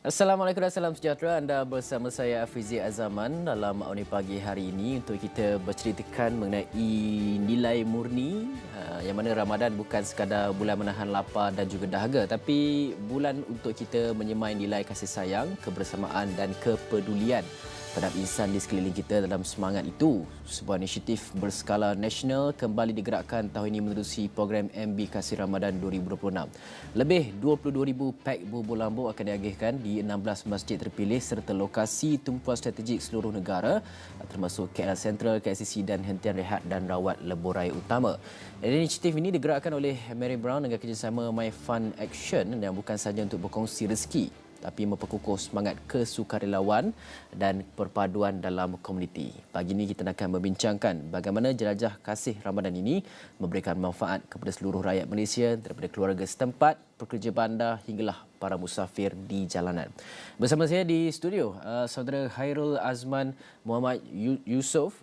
Assalamualaikum dan salam sejahtera. Anda bersama saya Afizi Azaman dalam Auni Pagi hari ini untuk kita berceritakan mengenai nilai murni yang mana Ramadan bukan sekadar bulan menahan lapar dan juga dahaga, tapi bulan untuk kita menyemai nilai kasih sayang, kebersamaan dan kepedulian terhadap insan di sekeliling kita. Dalam semangat itu, sebuah inisiatif berskala nasional kembali digerakkan tahun ini menerusi program MB Kasih Ramadan 2026. Lebih 22,000 pak bubur lambuk akan diagihkan di 16 masjid terpilih serta lokasi tumpuan strategik seluruh negara termasuk KL Sentral, KLCC dan hentian rehat dan rawat lebuh utama. Inisiatif ini digerakkan oleh Mary Brown dengan kerjasama My Fund Action yang bukan sahaja untuk berkongsi rezeki tapi memperkukuh semangat kesukarelawan dan perpaduan dalam komuniti. Pagi ini kita akan membincangkan bagaimana jelajah kasih Ramadan ini memberikan manfaat kepada seluruh rakyat Malaysia daripada keluarga setempat, pekerja bandar hinggalah para musafir di jalanan. Bersama saya di studio, saudara Khairul Azman Muhammad Yusof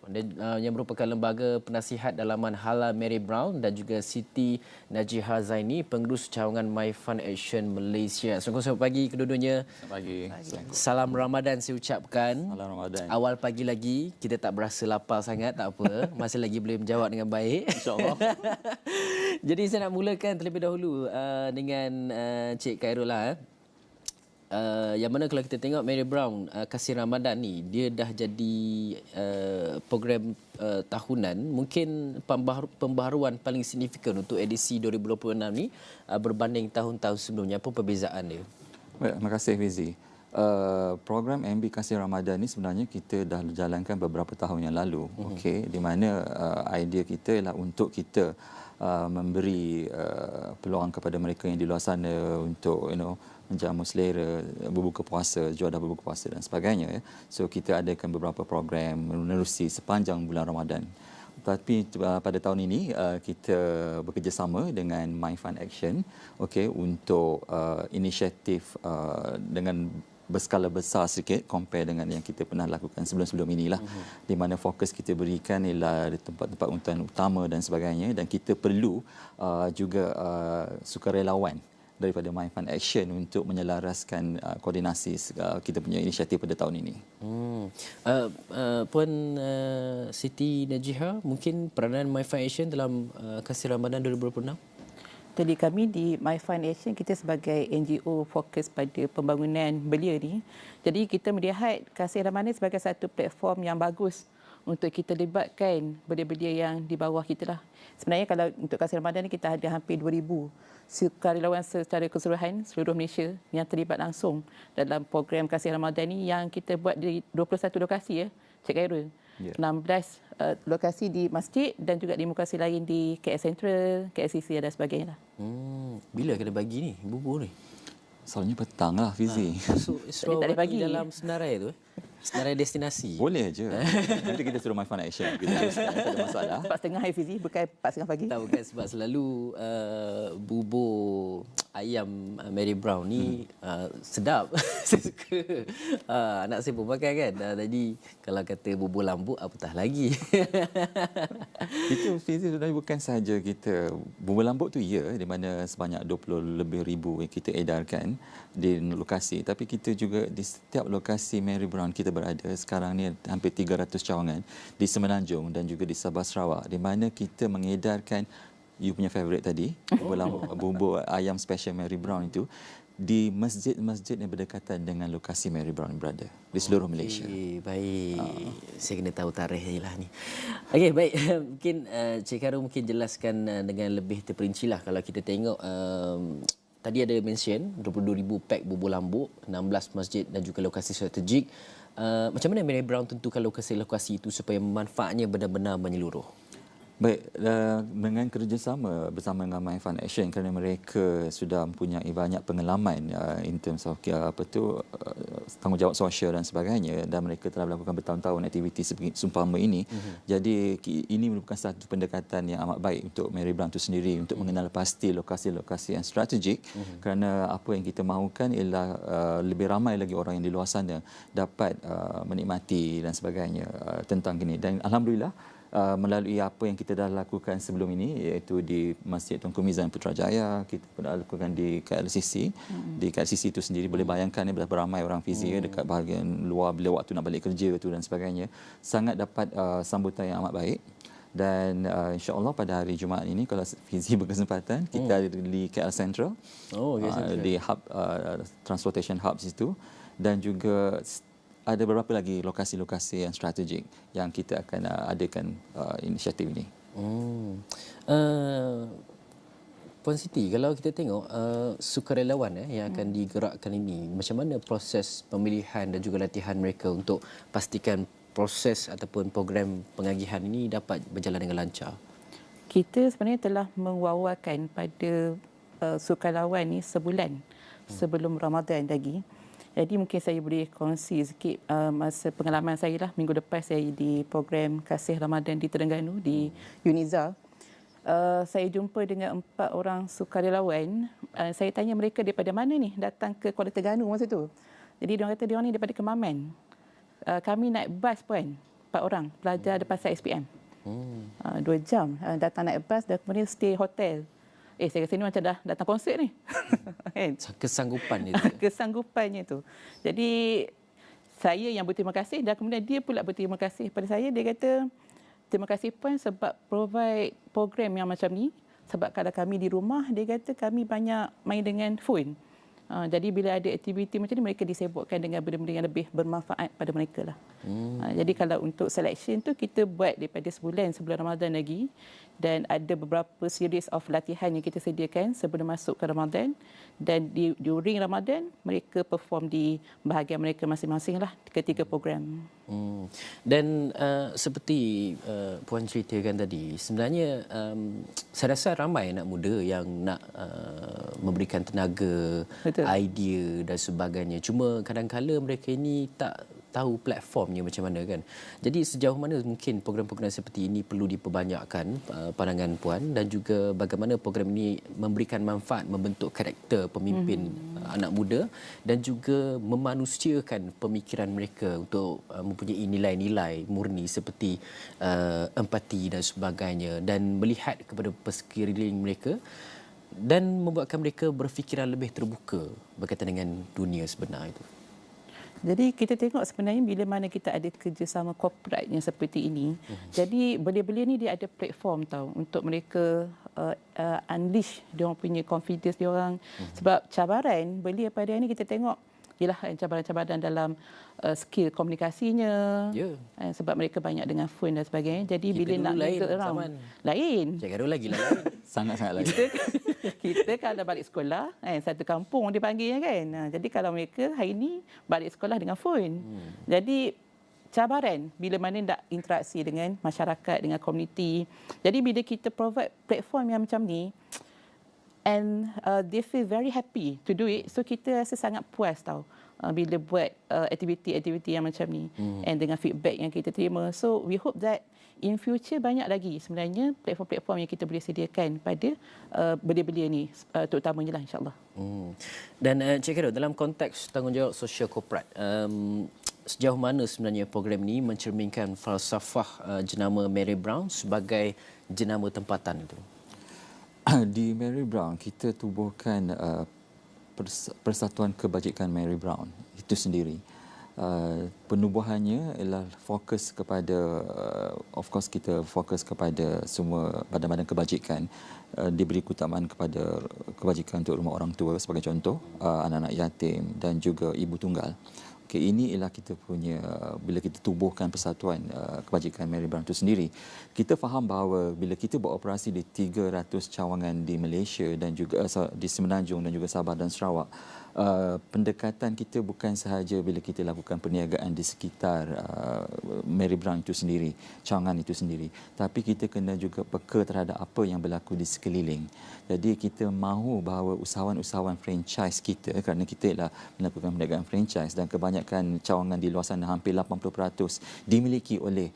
yang merupakan lembaga penasihat dalaman Halal Mary Brown dan juga Siti Najihah Zaini, pengurus cawangan My Fund Action Malaysia. Selamat pagi kedua-duanya. Selamat pagi. Salam Ramadan saya ucapkan. Salam Ramadan. Awal pagi lagi, kita tak berasa lapar sangat, tak apa. Masih lagi boleh menjawab dengan baik. InsyaAllah. Jadi saya nak mulakan terlebih dahulu dengan Cik Khairul lah. Yang mana kalau kita tengok Mary Brown Kasih Ramadan ni, dia dah jadi program tahunan. Mungkin pembaharuan paling signifikan untuk edisi 2026 ni berbanding tahun-tahun sebelumnya. Apa perbezaan dia? Baik, terima kasih Fizi. Program MB Kasih Ramadan ni sebenarnya kita dah jalankan beberapa tahun yang lalu. Okey, di mana idea kita ialah untuk kita memberi peluang kepada mereka yang di luar sana untuk menjamu selera, berbuka puasa, juadah berbuka puasa dan sebagainya. So kita adakan beberapa program menerusi sepanjang bulan Ramadan. Tapi pada tahun ini kita bekerjasama dengan My Fund Action, untuk inisiatif dengan berskala besar sedikit compare dengan yang kita pernah lakukan sebelum-sebelum inilah, di mana fokus kita berikan ialah di tempat-tempat untan utama dan sebagainya, dan kita perlu juga sukarelawan daripada My Fund Action untuk menyelaraskan koordinasi kita punya inisiatif pada tahun ini. Puan Siti Najihah, mungkin peranan My Fund Action dalam Kasih Ramadan 2026? Jadi kami di My Fund Action, kita sebagai NGO fokus pada pembangunan belia ni. Jadi kita melihat Kasih Ramadan sebagai satu platform yang bagus untuk kita libatkan belia-belia yang di bawah kita lah. Sebenarnya kalau untuk Kasih Ramadan ni kita ada hampir 2,000 sukarelawan secara keseluruhan seluruh Malaysia yang terlibat langsung dalam program Kasih Ramadan ni yang kita buat di 21 lokasi Cik Khairul. 16 lokasi di masjid dan juga di lokasi lain di KL Sentral, KLCC dan sebagainya. Bila kena bagi ni bubur ni? Selalunya petang lah Fizi. So Isra bagi dalam senarai tu senarai destinasi. Boleh je. Nanti kita suruh My Fund Action. Kita teruskan, tak ada masalah. 4.30 Fizi, bukan 4.30 pagi. Tak, bukan sebab selalu bubur ayam Mary Brown ni sedap. Saya suka. Anak saya pun makan kan. Tadi kalau kata bubur lambuk, apatah lagi. Itu Fizi sebenarnya bukan sahaja kita bubur lambuk tu di mana sebanyak 20 lebih ribu yang kita edarkan di lokasi, tapi kita juga di setiap lokasi Mary Brown kita berada sekarang ni hampir 300 cawangan di Semenanjung dan juga di Sabah Sarawak, di mana kita mengedarkan you punya favourite tadi, bubur ayam special Mary Brown itu di masjid-masjid yang berdekatan dengan lokasi Mary Brown berada di seluruh Malaysia. Baik. Saya kena tahu tarikh je lah ni. Okey, baik. Mungkin Cik Khairul mungkin jelaskan dengan lebih terperinci lah. Kalau kita tengok tadi ada mention 22,000 pak bubur lambuk, 16 masjid dan juga lokasi strategik. Macam mana Mary Brown tentukan lokasi-lokasi itu supaya manfaatnya benar-benar menyeluruh? Baik, dengan kerjasama bersama dengan My Fund Action, kerana mereka sudah mempunyai banyak pengalaman in terms of tanggungjawab sosial dan sebagainya, dan mereka telah melakukan bertahun-tahun aktiviti seumpama ini. Jadi ini merupakan satu pendekatan yang amat baik untuk Mary Brown itu sendiri untuk mengenal pasti lokasi-lokasi yang strategik, kerana apa yang kita mahukan ialah lebih ramai lagi orang yang di luar sana dapat menikmati dan sebagainya tentang ini. Dan alhamdulillah melalui apa yang kita dah lakukan sebelum ini, iaitu di Masjid Tunku Mizan Putrajaya, kita pun dah lakukan di KLCC. Di KLCC itu sendiri boleh bayangkan berapa ramai orang Fizi dekat bahagian luar bila waktu nak balik kerja tu dan sebagainya, sangat dapat sambutan yang amat baik. Dan insya-Allah pada hari Jumaat ini kalau Fizi berkesempatan, kita ada di KL Central, di hub transportation hubs itu, dan juga ada beberapa lagi lokasi-lokasi yang strategik yang kita akan adakan inisiatif ini. Puan Siti, kalau kita tengok sukarelawan yang akan digerakkan ini, macam mana proses pemilihan dan juga latihan mereka untuk pastikan proses ataupun program pengagihan ini dapat berjalan dengan lancar? Kita sebenarnya telah mewawarkan pada sukarelawan ni sebulan sebelum Ramadan lagi. Jadi mungkin saya boleh kongsi sikit masa pengalaman saya lah. Minggu lepas saya di program Kasih Ramadan di Terengganu di UNIZA. Saya jumpa dengan 4 orang sukarelawan. Saya tanya mereka daripada mana ni datang ke Kuala Terengganu masa tu. Jadi diorang kata diorang ni daripada Kemaman. Kami naik bas pun 4 orang pelajar depan SPM. 2 jam datang naik bas dan kemudian stay hotel. Saya rasa ni macam dah datang konsert ni. Kesanggupan itu. Kesanggupannya tu. Jadi saya yang berterima kasih dan kemudian dia pula berterima kasih pada saya. Dia kata, terima kasih Puan sebab provide program yang macam ni. Sebab kalau kami di rumah, dia kata kami banyak main dengan phone. Jadi bila ada aktiviti macam ni, mereka disebutkan dengan benda-benda yang lebih bermanfaat pada mereka lah. Jadi kalau untuk selection tu, kita buat daripada sebulan sebelum Ramadan lagi. Dan ada beberapa series of latihan yang kita sediakan sebelum masuk ke Ramadan. Dan during Ramadan, mereka perform di bahagian mereka masing-masing lah ketika program. Dan seperti Puan ceritakan tadi, sebenarnya saya rasa ramai anak muda yang nak memberikan tenaga, Betul. idea dan sebagainya. Cuma kadang-kala mereka ini tak tahu platformnya macam mana kan. Jadi sejauh mana mungkin program-program seperti ini perlu diperbanyakkan pandangan Puan, dan juga bagaimana program ini memberikan manfaat membentuk karakter pemimpin anak muda dan juga memanusiakan pemikiran mereka untuk mempunyai nilai-nilai murni seperti empati dan sebagainya, dan melihat kepada sekeliling mereka dan membuatkan mereka berfikiran lebih terbuka berkaitan dengan dunia sebenar itu. Jadi kita tengok sebenarnya bila mana kita ada kerjasama korporat yang seperti ini, jadi belia-belia ni dia ada platform tau untuk mereka unleash dia orang punya confidence dia orang. Sebab cabaran belia pada hari ni kita tengok ialah cabaran-cabaran dalam skill komunikasinya. Sebab mereka banyak dengan phone dan sebagainya. Jadi kita bila nak mingle around lain. Cik Garuh lagi lah lain. Sangat-sangat lain. Kita kalau balik sekolah, satu kampung dipanggilnya kan. Jadi kalau mereka hari ini balik sekolah dengan phone. Jadi cabaran bila mana nak interaksi dengan masyarakat, dengan komuniti. Jadi bila kita provide platform yang macam ni, and they feel very happy to do it. So kita rasa sangat puas tau bila buat aktiviti-aktiviti yang macam ni. And dengan feedback yang kita terima. So we hope that in future banyak lagi sebenarnya platform-platform yang kita boleh sediakan pada belia-belia ni, terutamanya lah insyaAllah. Dan Cik Khairul, dalam konteks tanggungjawab sosial korporat, sejauh mana sebenarnya program ini mencerminkan falsafah jenama Mary Brown sebagai jenama tempatan itu? Di Mary Brown, kita tubuhkan Persatuan Kebajikan Mary Brown itu sendiri. Penubuhannya ialah fokus kepada, of course kita fokus kepada semua badan-badan kebajikan, diberi keutamaan kepada kebajikan untuk rumah orang tua sebagai contoh, anak-anak yatim dan juga ibu tunggal. Okay, ini ialah kita punya, bila kita tubuhkan Persatuan Kebajikan Mary Brown itu sendiri, kita faham bahawa bila kita beroperasi di 300 cawangan di Malaysia dan juga di Semenanjung dan juga Sabah dan Sarawak, pendekatan kita bukan sahaja bila kita lakukan perniagaan di sekitar Mary Brown itu sendiri, cawangan itu sendiri, tapi kita kena juga peka terhadap apa yang berlaku di sekeliling. Jadi kita mahu bahawa usahawan-usahawan franchise kita, kerana kita ialah melakukan perniagaan franchise dan kebanyakan cawangan di luar sana, hampir 80% dimiliki oleh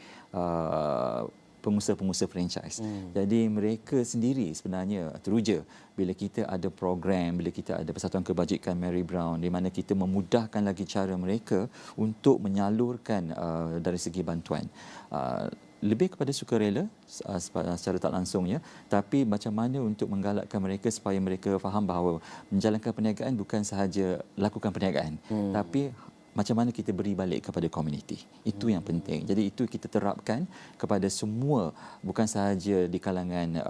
pengusaha-pengusaha franchise. Jadi mereka sendiri sebenarnya teruja bila kita ada program, bila kita ada Persatuan Kebajikan Mary Brown, di mana kita memudahkan lagi cara mereka untuk menyalurkan dari segi bantuan. lebih kepada sukarela secara tak langsungnya, tapi macam mana untuk menggalakkan mereka supaya mereka faham bahawa menjalankan perniagaan bukan sahaja lakukan perniagaan, tapi macam mana kita beri balik kepada komuniti. Itu yang penting. Jadi itu kita terapkan kepada semua, bukan sahaja di kalangan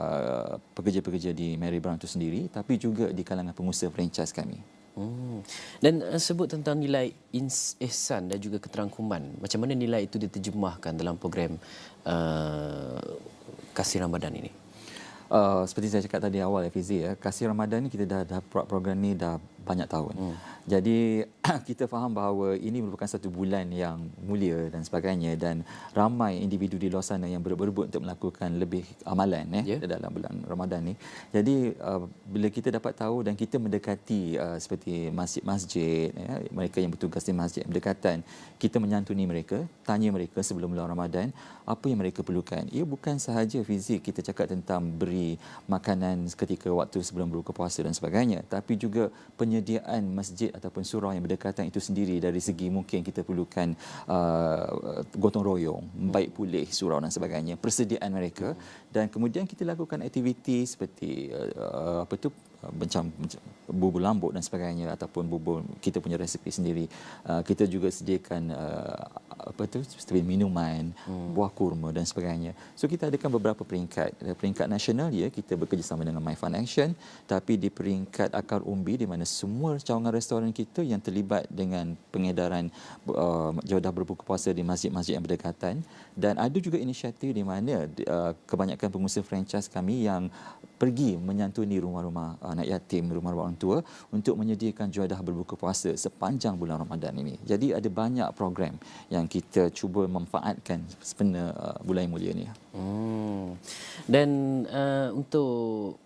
pekerja-pekerja di Mary Brown itu sendiri, tapi juga di kalangan pengusaha franchise kami. Dan sebut tentang nilai ihsan dan juga keterangkuman. Macam mana nilai itu diterjemahkan dalam program Kasih Ramadan ini? Seperti saya cakap tadi awal Fizi, Kasih Ramadan ni kita dah program ni dah banyak tahun. Jadi kita faham bahawa ini merupakan satu bulan yang mulia dan sebagainya, dan ramai individu di luar sana yang berebut untuk melakukan lebih amalan dalam bulan Ramadan ni. Jadi bila kita dapat tahu dan kita mendekati seperti masjid-masjid, mereka yang bertugas di masjid berdekatan, kita menyantuni mereka, tanya mereka sebelum bulan Ramadan apa yang mereka perlukan. Ia bukan sahaja fizik kita cakap tentang beri makanan ketika waktu sebelum berbuka puasa dan sebagainya, tapi juga penyediaan masjid ataupun surau yang berdekatan itu sendiri. Dari segi mungkin kita perlukan gotong royong, baik pulih surau dan sebagainya, persediaan mereka, dan kemudian kita lakukan aktiviti seperti macam bubur lambuk dan sebagainya, ataupun bubur kita punya resepi sendiri. Kita juga sediakan seperti minuman, buah kurma dan sebagainya. So kita adakan beberapa peringkat. Peringkat nasional kita bekerjasama dengan My Fund Action, tapi di peringkat akar umbi di mana semua cawangan restoran kita yang terlibat dengan pengedaran jawadah berbuka puasa di masjid-masjid yang berdekatan, dan ada juga inisiatif di mana kebanyakan pengusaha franchise kami yang pergi menyantuni rumah-rumah anak yatim, rumah-rumah orang tua untuk menyediakan juadah berbuka puasa sepanjang bulan Ramadan ini. Jadi ada banyak program yang kita cuba manfaatkan sepenuh bulan yang mulia ini. Dan untuk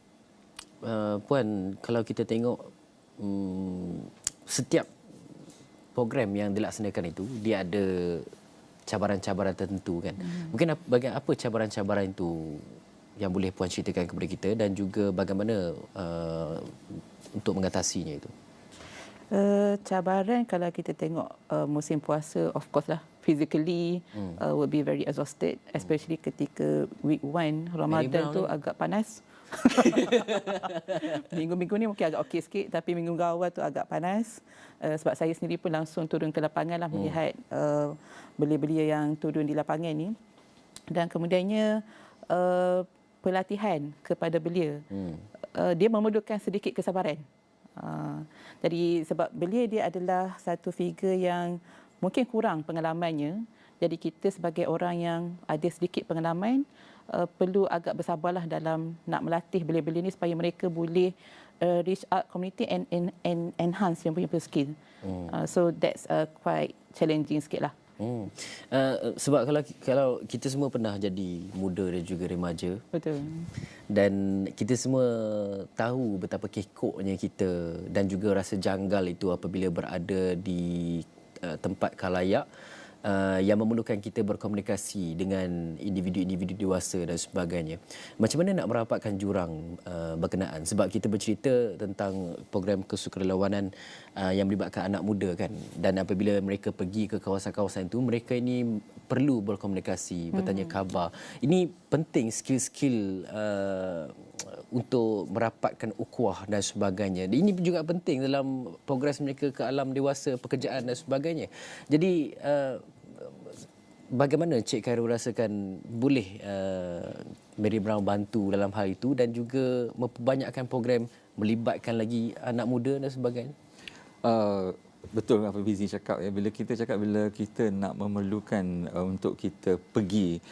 Puan, kalau kita tengok setiap program yang dilaksanakan itu dia ada cabaran-cabaran tertentu kan. Mungkin bagian apa cabaran-cabaran itu yang boleh Puan ceritakan kepada kita, dan juga bagaimana untuk mengatasinya itu? Cabaran kalau kita tengok musim puasa, of course lah, physically will be very exhausted, especially ketika week 1 Ramadan tu agak panas. Minggu-minggu ni mungkin agak okey sikit, tapi minggu awal tu agak panas. Sebab saya sendiri pun langsung turun ke lapangan lah melihat belia-belia yang turun di lapangan ni. Dan kemudiannya pelatihan kepada belia. Dia memerlukan sedikit kesabaran. Jadi sebab belia dia adalah satu figure yang mungkin kurang pengalamannya. Jadi kita sebagai orang yang ada sedikit pengalaman perlu agak bersabarlah dalam nak melatih belia-belia ni supaya mereka boleh reach out community and enhance yang punya skill. So that's quite challenging sikit lah. Sebab kalau kita semua pernah jadi muda dan juga remaja. Betul. Dan kita semua tahu betapa kekoknya kita dan juga rasa janggal itu apabila berada di tempat khalayak yang memerlukan kita berkomunikasi dengan individu-individu dewasa dan sebagainya. Macam mana nak merapatkan jurang berkenaan? Sebab kita bercerita tentang program kesukarelawanan yang melibatkan anak muda kan. Dan apabila mereka pergi ke kawasan-kawasan itu, mereka ini perlu berkomunikasi, bertanya khabar. Ini penting skill-skill untuk merapatkan ukhuwah dan sebagainya. Ini juga penting dalam progres mereka ke alam dewasa, pekerjaan dan sebagainya. Jadi bagaimana Cik Khairul rasakan boleh Mary Brown bantu dalam hal itu dan juga memperbanyakkan program melibatkan lagi anak muda dan sebagainya? Betul apa Fizi cakap ya. Bila kita nak memerlukan untuk kita pergi,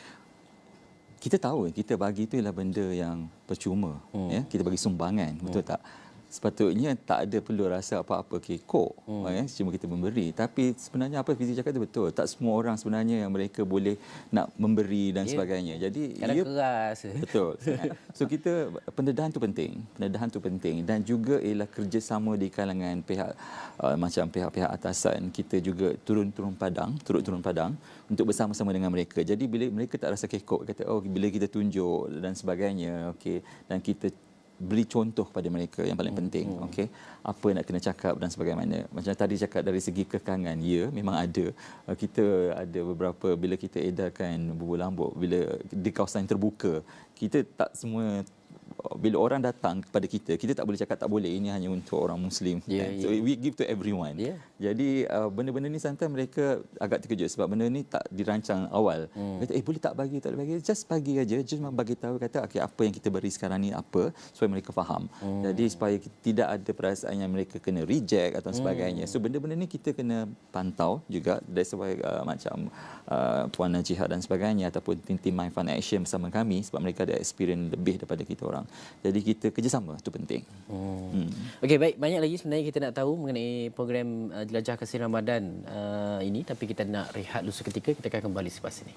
kita tahu kita bagi itu ialah benda yang percuma, ya. Kita bagi sumbangan, betul tak? Sepatutnya tak ada perlu rasa apa-apa kekok, ya, cuma kita memberi. Tapi sebenarnya apa Fizi cakap itu betul. Tak semua orang sebenarnya yang mereka boleh nak memberi dan sebagainya. Jadi kadang keras. Betul. So kita pendedahan tu penting dan juga ialah kerjasama di kalangan pihak macam pihak-pihak atasan. Kita juga turun padang untuk bersama-sama dengan mereka. Jadi bila mereka tak rasa kekok, kata bila kita tunjuk dan sebagainya, okey, dan kita beri contoh pada mereka yang paling penting. Okey, apa nak kena cakap dan sebagainya. Macam tadi cakap dari segi kekangan, ya memang ada. Kita ada beberapa bila kita edarkan buku lambuk, bila di kawasan terbuka, kita tak semua, bila orang datang kepada kita tak boleh cakap tak boleh, ini hanya untuk orang Muslim. So we give to everyone. Jadi benda-benda ni sometimes mereka agak terkejut sebab benda ni tak dirancang awal. Kata boleh tak bagi, tak boleh bagi, just bagi aja, just bagi tahu, kata okey apa yang kita beri sekarang ni apa, supaya mereka faham. Jadi supaya tidak ada perasaan yang mereka kena reject atau sebagainya. So benda-benda ni kita kena pantau juga. That's why macam Puan Najihah dan sebagainya ataupun tim My Fun Action bersama kami, sebab mereka ada experience lebih daripada kita orang. Jadi kita kerjasama, itu penting. Okey, baik. Banyak lagi sebenarnya kita nak tahu mengenai program Jelajah Kasih Ramadan ini, tapi kita nak rehat dulu seketika. Kita akan kembali selepas ini.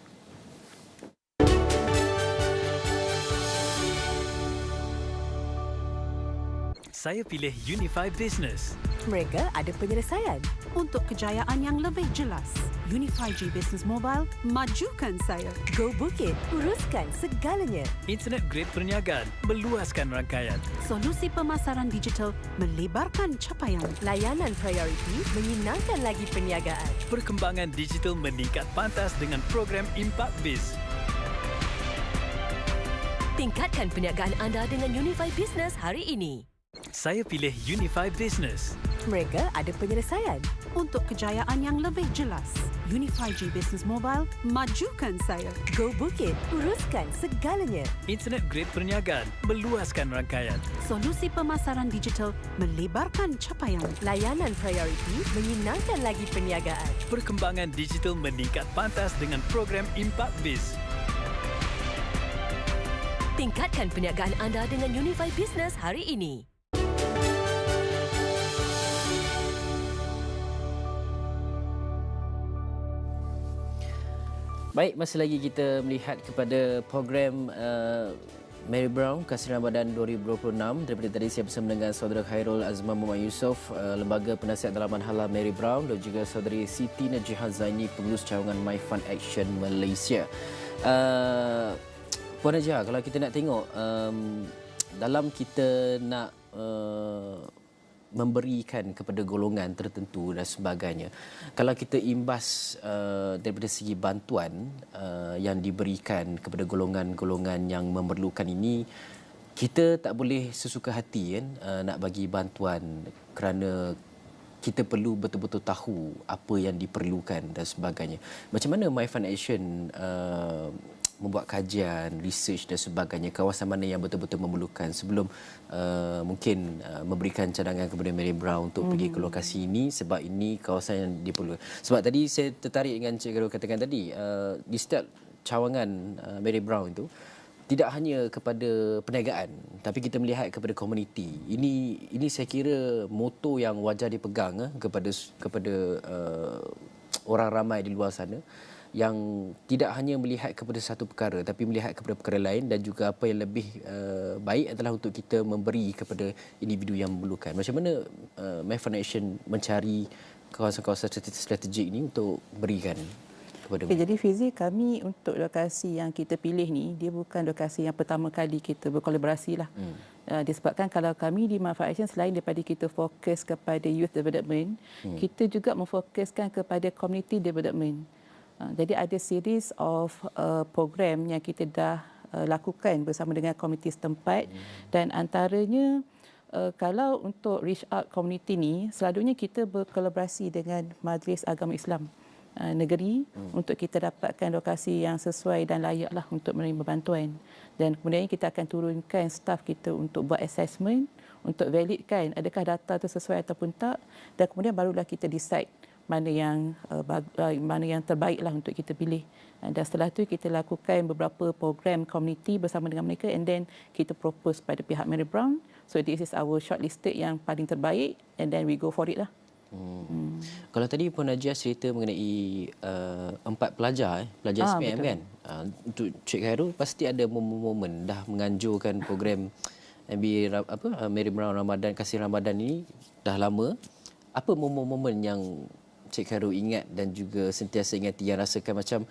Saya pilih Unify Business. Mereka ada penyelesaian untuk kejayaan yang lebih jelas. Unify G Business Mobile, majukan saya. Go Bukit, uruskan segalanya. Internet grade perniagaan, meluaskan rangkaian. Solusi pemasaran digital, melebarkan capaian. Layanan prioriti, menyinangkan lagi perniagaan. Perkembangan digital meningkat pantas dengan program Impact Biz. Tingkatkan perniagaan anda dengan Unify Business hari ini. Saya pilih Unify Business. Mereka ada penyelesaian untuk kejayaan yang lebih jelas. Unify G Business Mobile, majukan saya. Go Bukit, uruskan segalanya. Internet grade perniagaan, meluaskan rangkaian. Solusi pemasaran digital, melebarkan capaian. Layanan prioriti, menyinangkan lagi perniagaan. Perkembangan digital meningkat pantas dengan program Impact Biz. Tingkatkan perniagaan anda dengan Unify Business hari ini. Baik, masih lagi kita melihat kepada program Mary Brown Kasih Ramadan 2026. Daripada tadi saya bersama dengan saudara Khairul Azman Muhammad Yusof, Lembaga Penasihat Dalaman Halal Mary Brown, dan juga saudari Siti Najihah Zaini, Pengurus Cawangan My Fun Action Malaysia. Puan Najihah, kalau kita nak tengok dalam kita nak memberikan kepada golongan tertentu dan sebagainya, kalau kita imbas daripada segi bantuan yang diberikan kepada golongan-golongan yang memerlukan ini, kita tak boleh sesuka hati kan nak bagi bantuan, kerana kita perlu betul-betul tahu apa yang diperlukan dan sebagainya. Macam mana My Fun Action membuat kajian, research dan sebagainya, kawasan mana yang betul-betul memerlukan sebelum mungkin memberikan cadangan kepada Mary Brown untuk pergi ke lokasi ini, sebab ini kawasan yang diperlukan. Sebab tadi saya tertarik dengan Cik Khairul katakan tadi, di setiap cawangan Mary Brown itu tidak hanya kepada perniagaan, tapi kita melihat kepada komuniti. Ini saya kira moto yang wajar dipegang kepada orang ramai di luar sana, yang tidak hanya melihat kepada satu perkara tapi melihat kepada perkara lain, dan juga apa yang lebih baik adalah untuk kita memberi kepada individu yang memerlukan. Macam mana My Fun Action mencari kawasan-kawasan strategik ini untuk berikan kepada mereka? Jadi Fizi, kami untuk lokasi yang kita pilih ni, dia bukan lokasi yang pertama kali kita berkolaborasi lah. Disebabkan kalau kami di My Fun Action, selain daripada kita fokus kepada youth development, kita juga memfokuskan kepada community development. Jadi ada series of program yang kita dah lakukan bersama dengan komuniti setempat, dan antaranya kalau untuk reach out community ni, selalunya kita berkolaborasi dengan Majlis Agama Islam negeri untuk kita dapatkan lokasi yang sesuai dan layaklah untuk menerima bantuan. Dan kemudian kita akan turunkan staf kita untuk buat assessment, untuk validkan adakah data itu sesuai ataupun tak, dan kemudian barulah kita decide mana yang terbaiklah untuk kita pilih. Dan setelah itu kita lakukan beberapa program community bersama dengan mereka, and then kita propose pada pihak Mary Brown. So this is our shortlisted yang paling terbaik, and then we go for it lah. Kalau tadi Puan Najihah cerita mengenai 4 pelajar SPM kan, untuk Cik Khairul pasti ada momen-momen dah menganjurkan program Mary Brown Ramadan Kasih Ramadan ini dah lama. Apa momen-momen yang Cik Khairul ingat dan juga sentiasa ingat, yang rasakan macam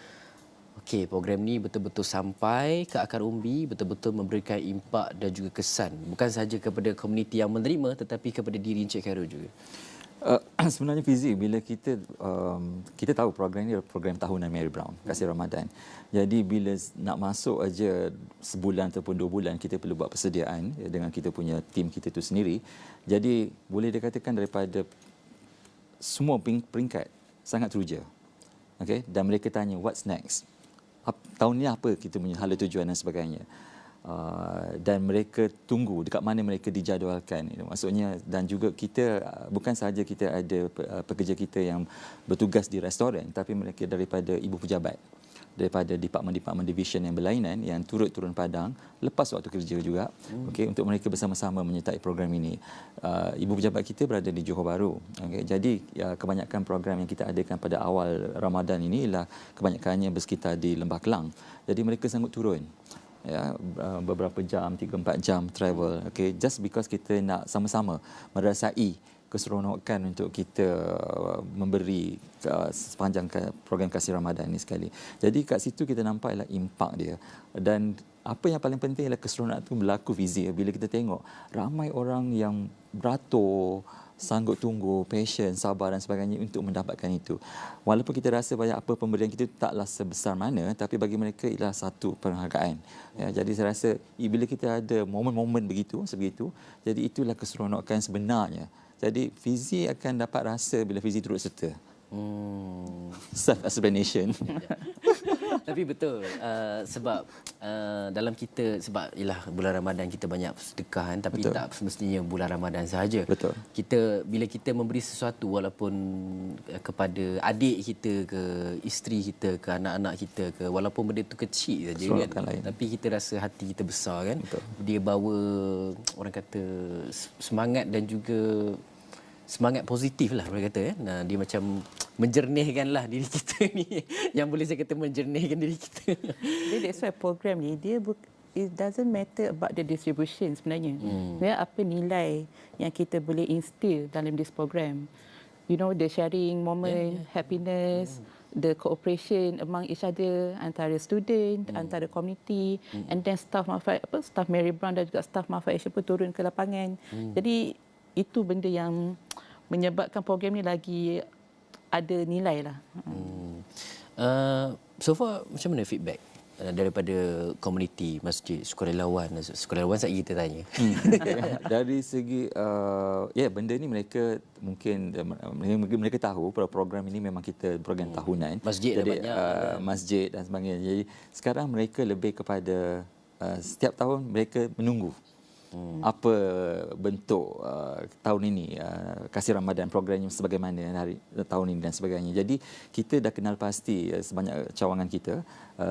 okey, program ni betul-betul sampai ke akar umbi, betul-betul memberikan impak dan juga kesan bukan sahaja kepada komuniti yang menerima tetapi kepada diri Encik Khairul juga. Sebenarnya Fizi, bila kita tahu program ini adalah program tahunan Mary Brown, Kasih Ramadan. Jadi bila nak masuk aja sebulan ataupun 2 bulan, kita perlu buat persediaan dengan kita punya tim kita tu sendiri. Jadi boleh dikatakan daripada semua peringkat sangat teruja. Okay? Dan mereka tanya, what's next? Tahun ni apa kita punya hala tujuan dan sebagainya. Dan mereka tunggu dekat mana mereka dijadualkan. Maksudnya, dan juga kita, bukan sahaja kita ada pekerja kita yang bertugas di restoran, tapi mereka daripada ibu pejabat, daripada departmen-departmen division yang berlainan yang turun padang lepas waktu kerja juga, okey, untuk mereka bersama-sama menyertai program ini. Ibu pejabat kita berada di Johor Bahru. Okay. Jadi kebanyakan program yang kita adakan pada awal Ramadan ini ialah kebanyakannya bersekitar di Lembah Kelang. Jadi mereka sanggup turun. Ya, beberapa jam, 3-4 jam travel. Okay. Just because kita nak sama-sama merasai keseronokan untuk kita memberi sepanjang program Kasih Ramadan ini sekali. Jadi kat situ kita nampak ialah impak dia. Dan apa yang paling penting ialah keseronokan itu berlaku fizik. Bila kita tengok ramai orang yang beratur, sanggup tunggu, patient, sabar dan sebagainya untuk mendapatkan itu. Walaupun kita rasa banyak apa pemberian kita taklah sebesar mana, tapi bagi mereka ialah satu penghargaan. Ya, jadi saya rasa bila kita ada momen-momen sebegitu, jadi itulah keseronokan sebenarnya. Jadi Fizi akan dapat rasa bila Fizi turut serta. Self-explanation. Tapi betul sebab dalam kita, sebab ialah bulan Ramadan kita banyak sedekah kan, tapi betul, tak semestinya bulan Ramadan sahaja. Betul. Bila kita memberi sesuatu walaupun kepada adik kita ke, isteri kita ke, anak-anak kita ke, walaupun benda itu kecil saja kan, tapi kita rasa hati kita besar kan. Betul. Dia bawa orang kata semangat dan juga semangat positif lah boleh kata kan. Nah, dia macam menjernihkanlah diri kita ni. Yang boleh saya kata menjernihkan diri kita. Jadi that's why program ni dia it doesn't matter about the distribution sebenarnya. Ya, apa nilai yang kita boleh instill dalam this program. You know, the sharing moment, happiness, the cooperation among each other antara student, antara community, and then staff Mary Brown dan juga staff Manfaat Action pun turun ke lapangan. Jadi itu benda yang menyebabkan program ni lagi ada nilai lah. So far macam mana feedback daripada komuniti masjid, sukarelawan saya kita tanya. Dari segi benda ni mereka mungkin mereka tahu program ini memang kita program tahunan. Masjid jadi banyak masjid dan sebagainya. Jadi sekarang mereka lebih kepada setiap tahun mereka menunggu apa bentuk tahun ini Kasih Ramadan programnya sebagaimana hari tahun ini dan sebagainya. Jadi kita dah kenal pasti sebanyak cawangan kita,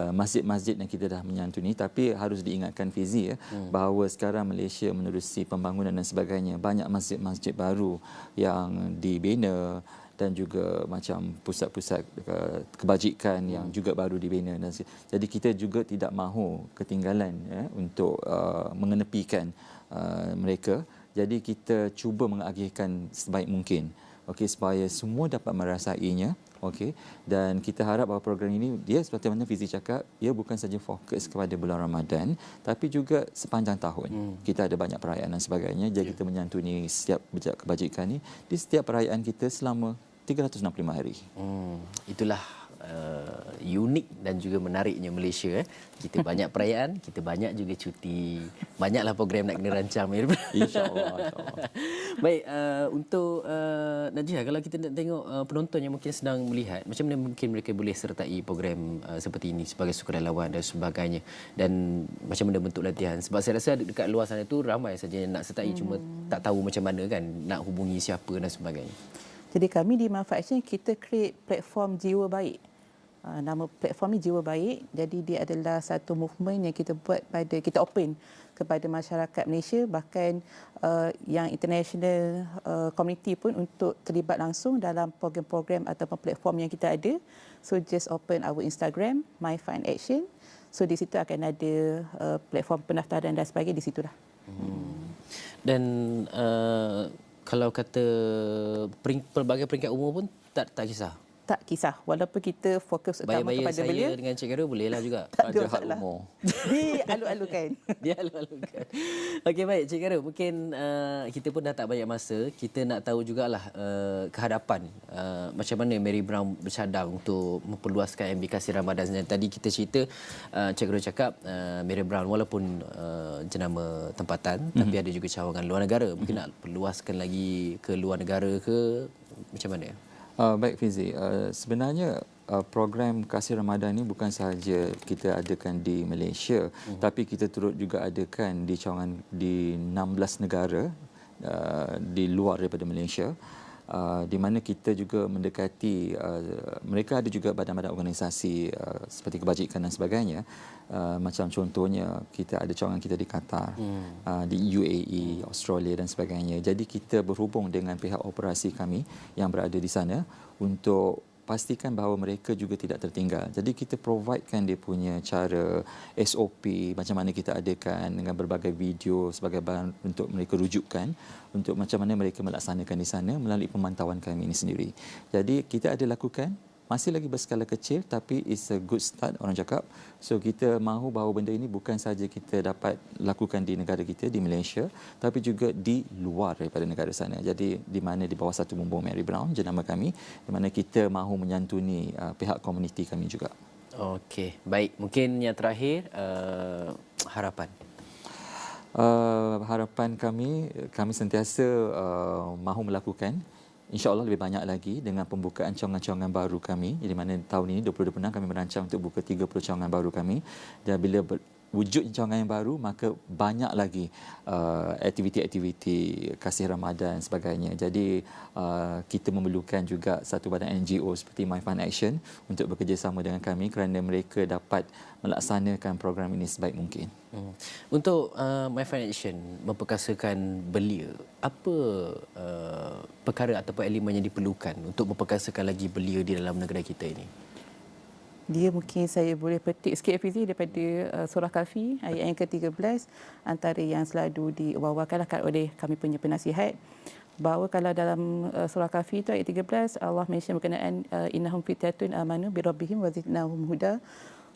masjid-masjid yang kita dah menyantuni, tapi harus diingatkan Fizi bahawa sekarang Malaysia menerusi pembangunan dan sebagainya. Banyak masjid-masjid baru yang dibina dan juga macam pusat-pusat kebajikan yang juga baru dibina. Jadi kita juga tidak mahu ketinggalan untuk mengenepikan mereka. Jadi kita cuba mengagihkan sebaik mungkin, okey, supaya semua dapat merasainya, okey. Dan kita harap bahawa program ini dia seperti mana Fizi cakap, ia bukan saja fokus kepada bulan Ramadan tapi juga sepanjang tahun. Kita ada banyak perayaan dan sebagainya. Jadi kita menyantuni setiap kebajikan ini di setiap perayaan kita selama 365 hari. Itulah unik dan juga menariknya Malaysia. Kita banyak perayaan, kita banyak juga cuti. Banyaklah program nak kena rancang. InsyaAllah. Baik, untuk Najih, kalau kita nak tengok penonton yang mungkin sedang melihat, macam mana mungkin mereka boleh sertai program seperti ini sebagai sukarelawan dan sebagainya, dan macam mana bentuk latihan? Sebab saya rasa dekat luar sana tu ramai saja yang nak sertai, cuma tak tahu macam mana kan nak hubungi siapa dan sebagainya. Jadi kami di Manfaat Action kita create platform Jiwa Baik. Nama platform ni Jiwa Baik. Jadi dia adalah satu movement yang kita buat kita open kepada masyarakat Malaysia, bahkan yang international community pun untuk terlibat langsung dalam program-program ataupun platform yang kita ada. So just open our Instagram Manfaat Action. So di situ akan ada platform pendaftaran dan sebagainya di situlah. Dan kalau kata pelbagai peringkat umur pun tak kisah. tak kisah. Walaupun kita fokus utama Bayar-bayar kepada saya belia, dengan Cik Khairul boleh lah juga. tak ada Ada hal masalah. umur. Dialu-alukan. Dia lalu-lalukan. Okey, baik Cik Khairul, mungkin kita pun dah tak banyak masa. Kita nak tahu jugalah kehadapan macam mana Mary Brown bercadang untuk memperluaskan MB Kasih Ramadan. Dan tadi kita cerita, Cik Khairul cakap Mary Brown walaupun jenama tempatan tapi ada juga cawangan luar negara. Mungkin nak perluaskan lagi ke luar negara ke macam mana? Baik Fizi, sebenarnya program Kasih Ramadan ini bukan sahaja kita adakan di Malaysia, tapi kita turut juga adakan di cawangan di 16 negara di luar daripada Malaysia. Di mana kita juga mendekati, mereka ada juga badan-badan organisasi seperti kebajikan dan sebagainya. Macam contohnya kita ada cawangan kita di Qatar, di UAE, Australia dan sebagainya. Jadi kita berhubung dengan pihak operasi kami yang berada di sana untuk pastikan bahawa mereka juga tidak tertinggal. Jadi kita providekan dia punya cara SOP macam mana kita adakan dengan berbagai video sebagai bahan untuk mereka rujukan untuk macam mana mereka melaksanakan di sana melalui pemantauan kami ini sendiri. Jadi kita ada lakukan, masih lagi berskala kecil tapi it's a good start orang cakap. So kita mahu bahawa benda ini bukan saja kita dapat lakukan di negara kita di Malaysia tapi juga di luar daripada negara sana. Jadi di mana di bawah satu bumbung Mary Brown jenama kami, di mana kita mahu menyantuni pihak komuniti kami juga. Okey, baik. Mungkin yang terakhir harapan. Harapan kami sentiasa mahu melakukan InsyaAllah lebih banyak lagi dengan pembukaan cawangan-cawangan baru kami, di mana tahun ini 2026 kami merancang untuk buka 30 cawangan baru kami. Dan bila wujud cawangan yang baru, maka banyak lagi aktiviti-aktiviti Kasih Ramadan dan sebagainya. Jadi kita memerlukan juga satu badan NGO seperti My Fund Action untuk bekerjasama dengan kami kerana mereka dapat melaksanakan program ini sebaik mungkin. Untuk My Fund Action memperkasakan belia, apa perkara ataupun elemen yang diperlukan untuk memperkasakan lagi belia di dalam negara kita ini? Dia mungkin saya boleh petik sikit Hafizi daripada surah Kahfi ayat yang ke-13, antara yang selalu diwawakan oleh kami punya penasihat, bahawa kalau dalam surah Kahfi itu ayat 13 Allah mention berkenaan innahum fityatun amanu bi rabbihim wa zidnahum huda.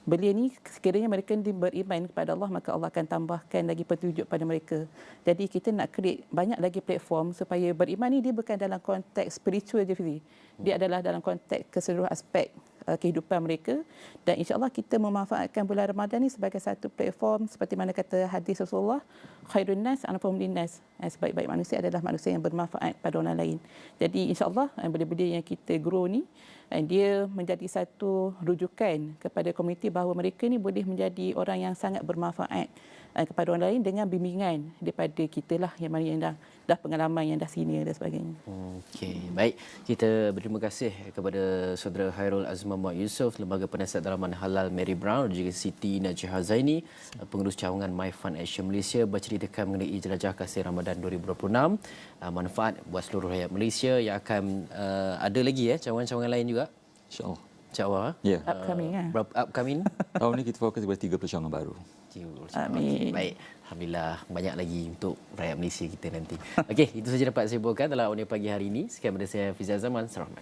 Belia ni sekiranya mereka beriman kepada Allah, maka Allah akan tambahkan lagi petunjuk pada mereka. Jadi kita nak create banyak lagi platform supaya beriman ni dia bukan dalam konteks spiritual je Fizi. Dia adalah dalam konteks keseluruhan aspek kehidupan mereka, dan insya-Allah kita memanfaatkan bulan Ramadan ni sebagai satu platform seperti mana kata hadis Rasulullah, khairun nas anfa'uhum linnas. Sebaik-baik manusia adalah manusia yang bermanfaat pada orang lain. Jadi insya-Allah benda-benda yang kita grow ni dia menjadi satu rujukan kepada komuniti bahawa mereka ni boleh menjadi orang yang sangat bermanfaat kepada orang lain dengan bimbingan daripada kita lah yang mana yang dah pengalaman, yang dah senior dan sebagainya. Okey, baik. Kita berterima kasih kepada saudara Khairul Azman Muhammad Yusof, Lembaga Penasihat Dalaman Halal Mary Brown dan juga Siti Najih Hazaini, pengurus cawangan My Fund Action Malaysia, berceritakan mengenai jelajah Kasih Ramadan 2026, manfaat buat seluruh rakyat Malaysia yang akan ada lagi cawangan-cawangan lain juga. InsyaAllah. InsyaAllah. Ya. Upcoming Upcoming. Tahun ini kita fokus kepada 30 cawangan baru. Amin. Baik. Alhamdulillah, banyak lagi untuk rakyat Malaysia kita nanti. Okey, itu saja dapat saya bawakan dalam Awani Pagi hari ini. Sekian daripada saya Fizi Azaman. Selamat.